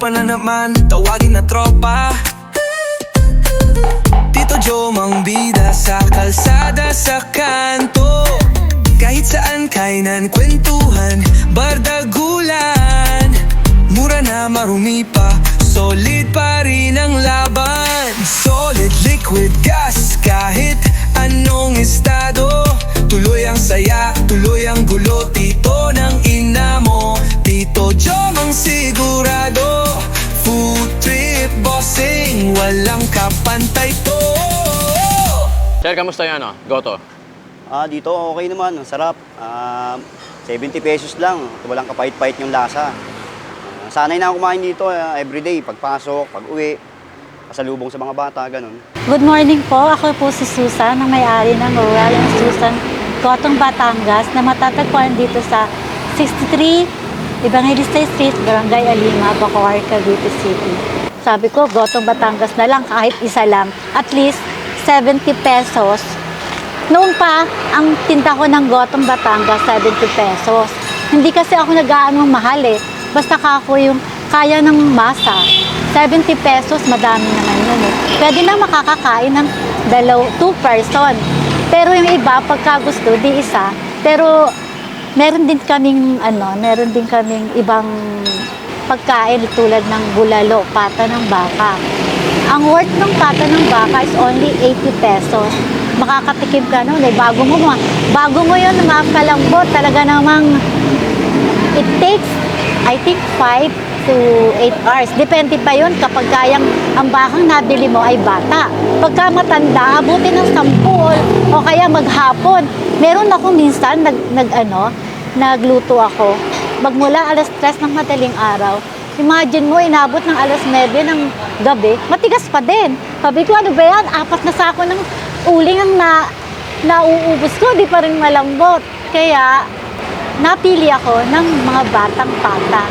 pa na naman, tawagin na tropa. Tito Joe, mang bida sa kalsada, sa kanto. Kahit saan kainan, kwentuhan, bardagulan. Mura na marumi pa, solid pa rin ang laban. Solid liquid gas, kahit anong estado. Tuloy ang saya, tuloy ang gulo. Tito ng ina mo, Tito Joe, mang sigurado. Food trip bossing, walang kapantay to. Sir, kamusta yan, Goto? Dito okay naman, ang sarap. 70 pesos lang, walang kapait-pait yung lasa. Sanay na ako kumain dito everyday, pagpasok, pag-uwi, pasalubong sa mga bata, ganun. Good morning po, ako po si Susan, ang may-ari ng Royal Susan Gotong Batangas na matatagpuan dito sa 63 Evangelista Street, Barangay Alima, Bacoor, Cavite City. Sabi ko, Gotong Batangas na lang, kahit isa lang, at least 70 pesos. Noon pa, ang tinda ko ng Gotong Batangas, 70 pesos. Hindi kasi ako nag-aanong mahal Basta ako yung kaya ng masa. 70 pesos, madami naman yun Pwede na makakakain ng 2 person. Pero yung iba, pagka gusto, di isa. Pero meron din kaming ibang pagkain tulad ng bulalo, pata ng baka. Ang worth ng pata ng baka is only 80 pesos. Makakatikim ka nun Bago mo yun makalambot, talaga namang it takes, I think, 5 to 8 hours. Depende pa yun kapag ang bakang nabili mo ay bata. Pagka matanda, abutin ng 10 o kaya maghapon. Meron ako minsan, nagluto ako. Magmula alas 3 ng madaling araw. Imagine mo, inabot ng alas 9 ng gabi, matigas pa din. Sabi ko, ano ba yan? 4 na sako ng uling ang nauubos ko, di pa rin malambot. Kaya, napili ako ng mga batang pata.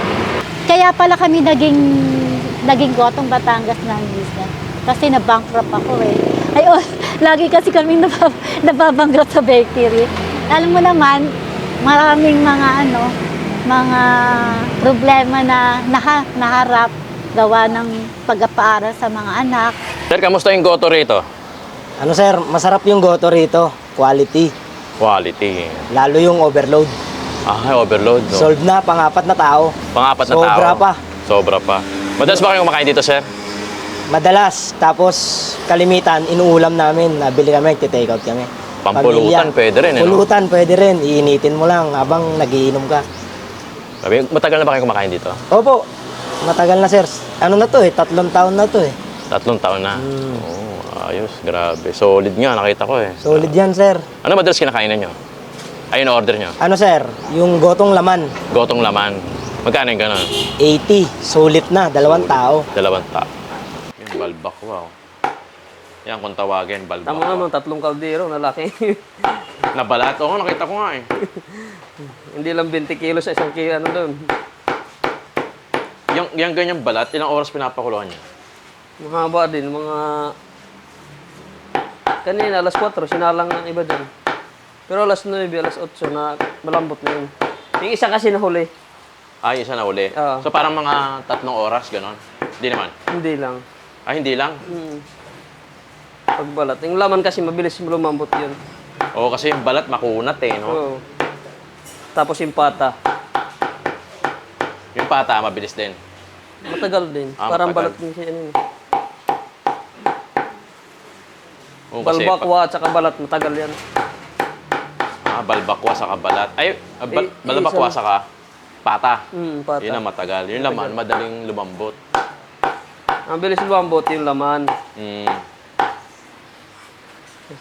Kaya pala kami naging Gotong Batangas ng business. Kasi na-bankrupt ako lagi kasi kami nababankrupt sa bakery. Alam mo naman, maraming mga problema na naharap gawa ng pag-aaral sa mga anak. Sir, kamusta yung Goto rito? Sir, masarap yung Goto rito. Quality. Quality. Lalo yung overload. Overload. No? Solve na, pang-4 na tao. Pang-4 na Sobra tao. Sobra pa. Madalas ba kayo kumakain dito, sir? Madalas. Tapos, kalimitan, inuulam namin. Nabili kami, take out kami. Pampulutan, pwede rin. Pulutan, pwede rin. Iinitin mo lang habang nagiinom ka. Matagal na ba kayo kumakain dito? Opo. Matagal na, sir. 3 taon na to 3 taon na? Ayos, grabe. Solid nga, nakita ko Solid yan, sir. Ano madalas kinakainan nyo? Ayun, order nyo? Sir? Yung gotong laman. Gotong laman. Magkano yung gano'n? 80. Sulit na. 2 tao. 2 tao. Yung balbak, wow. Yan, kung tawagin, balbak. Tama naman, 3 kaldero na laki. Nabalat? Oo, nakita ko nga Hindi lang 20 kilos sa isang kilo doon. Yung ganyang balat, ilang oras pinapakuluan niya? Mahaba din, kanina, alas 4, sinalang ng iba dyan. Pero alas 9, alas 8 na malambot na yun. Yung isa kasi nahuli. Isa na uli? So parang mga 3 oras, gano'n? Hindi naman? Hindi lang. Hindi lang? Pagbalat. Yung laman kasi mabilis lumambot yun. Oo, kasi yung balat makunat no? Oo. Tapos yung pata. Yung pata, mabilis din? Matagal din. Parang matagal. balat din siya yun. Balbakwa at saka balat, matagal yan. Balbakwa saka balat. Balbakwa saka pata. Pata. Yun ang matagal. Yung laman, madaling lumambot. Ang bilis lumambot yung laman.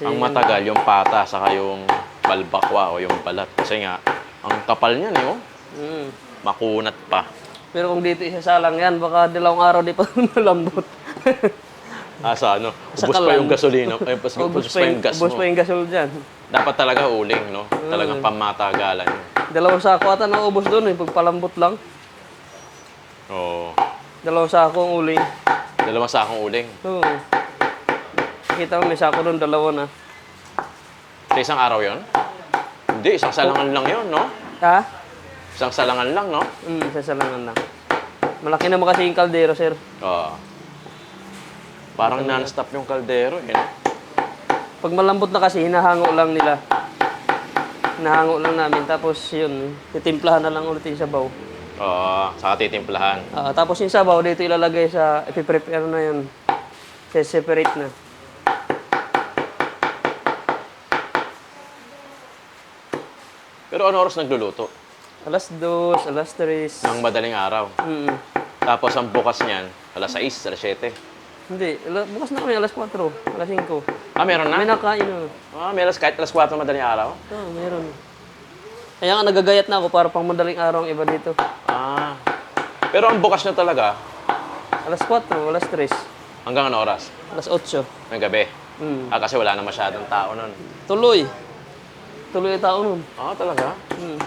Ang matagal yung pata saka yung balbakwa o yung balat. Kasi nga, ang kapal niyan makunat pa. Pero kung dito isasalang yan, baka 2 araw di pa malambot. Ubus pa yung gasolina. Ubus pa yung gas mo. Ubus pa yung gasol dyan. Dapat talaga uling, no? Talagang pamatagalan. 2 sako ata naubos doon pagpalambot lang. Oo. 2 sakong uling. 2 sakong uling. Oo. Kita mo, may sako doon, 2 na. Sa isang araw yon? Hindi, isang salangan lang yon, no? Ha? Isang salangan lang, no? Sasalangan lang. Malaki naman kasi yung kaldero, sir. Oo. Parang non-stop yung kaldero, eh. No? Pag malambot na kasi, hinahango lang nila. Hinahango lang namin. Tapos yun, titimplahan na lang ulit yung sabaw. Oo, saka titimplahan. Tapos yung sabaw, dito ilalagay sa, ipiprepare na yun. Separate na. Pero ano oras nagluluto? Alas 2, alas 3. Ng madaling araw. Tapos ang bukas niyan, alas 6, alas 7. Hindi, bukas na kami, alas 4, alas 5. Ah, meron na? May nakain na. May kahit alas 4 madaling araw? Oo, meron. Kaya nga nagagayat na ako para pang madaling araw ang iba dito. Ah. Pero ang bukas niya talaga, Alas 4, alas 3, hanggang ano oras? alas 8. Ng gabi. Mm. Kasi wala na masyadong tao nun. Tuloy. Tuloy yung tao nun. Ah, talaga? Mm.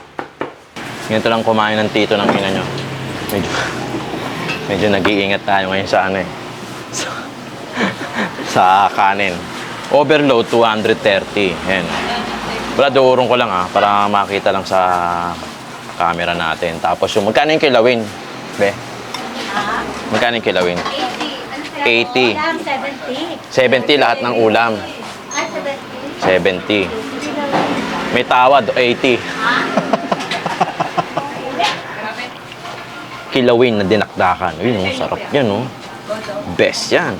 Ganito lang kumain ng tito ng ina nyo. Medyo nag-iingat tayo ngayon sa ano eh. Sa kanin. Overload 230. Yan. Wala, doorong ko lang para makita lang sa camera natin. Tapos yung magkano yung kilawin? Be? Magkano yung kilawin? 80. 70 lahat ng ulam. 70. May tawad, 80. Kilawin na dinakdakan. Uy, no, sarap yan, no? Best yan.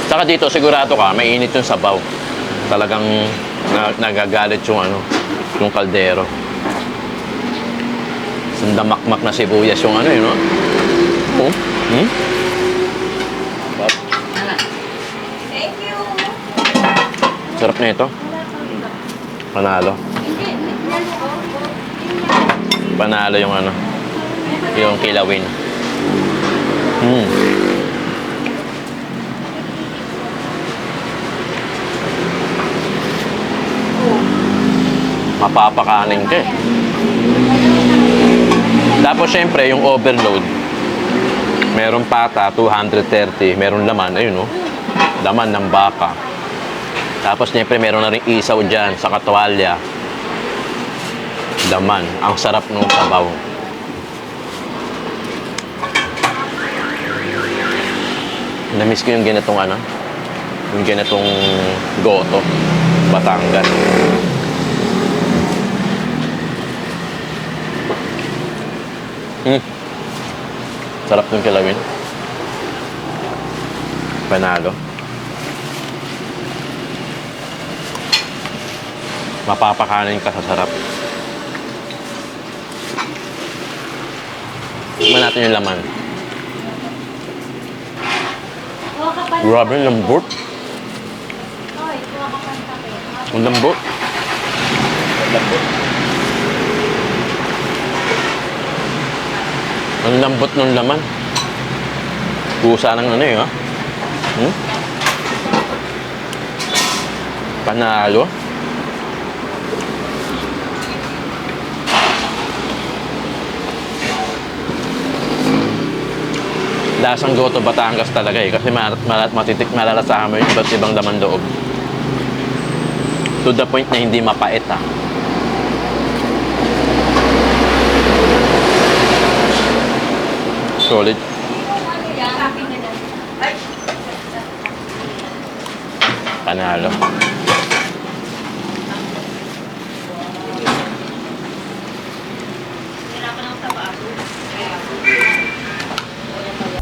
Saka dito, sigurado ka, mainit yung sabaw. Talagang nagagalit yung yung kaldero. Sandamakmak na sibuyas yung ano, yun, no? Oh. Sarap na ito. Panalo. Panalo yung yung kilawin. Mapapakanin ka eh. Tapos syempre yung overload. Meron pata, 230. Meron laman, ayun oh. Laman ng baka. Tapos syempre meron na rin isaw dyan sa katwalya. Laman. Ang sarap ng sabaw. Namiss ko yung ganitong yung ganitong goto. Batangas. Sarap ng kilawin. Panalo. Mapapakanin ka sa sarap. Tingnan natin yung laman. Grabe yung lambot. Ang lambot. Ang lambot ng laman. Kusa ng ha? Panalo. Lasang goto Batangas talaga eh. Kasi malalasahan mo yung iba't ibang laman loob. To the point na hindi mapait Solid. Panalo.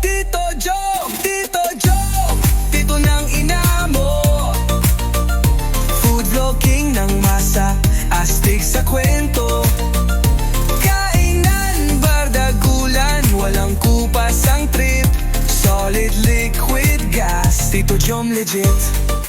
Tito Joe, Tito Joe, Tito ng ina mo. Food vlogging ng masa, astig sa kwento. Kainan, bardagulan, walang kupas ang trip. Solid liquid gas, Tito Jom legit.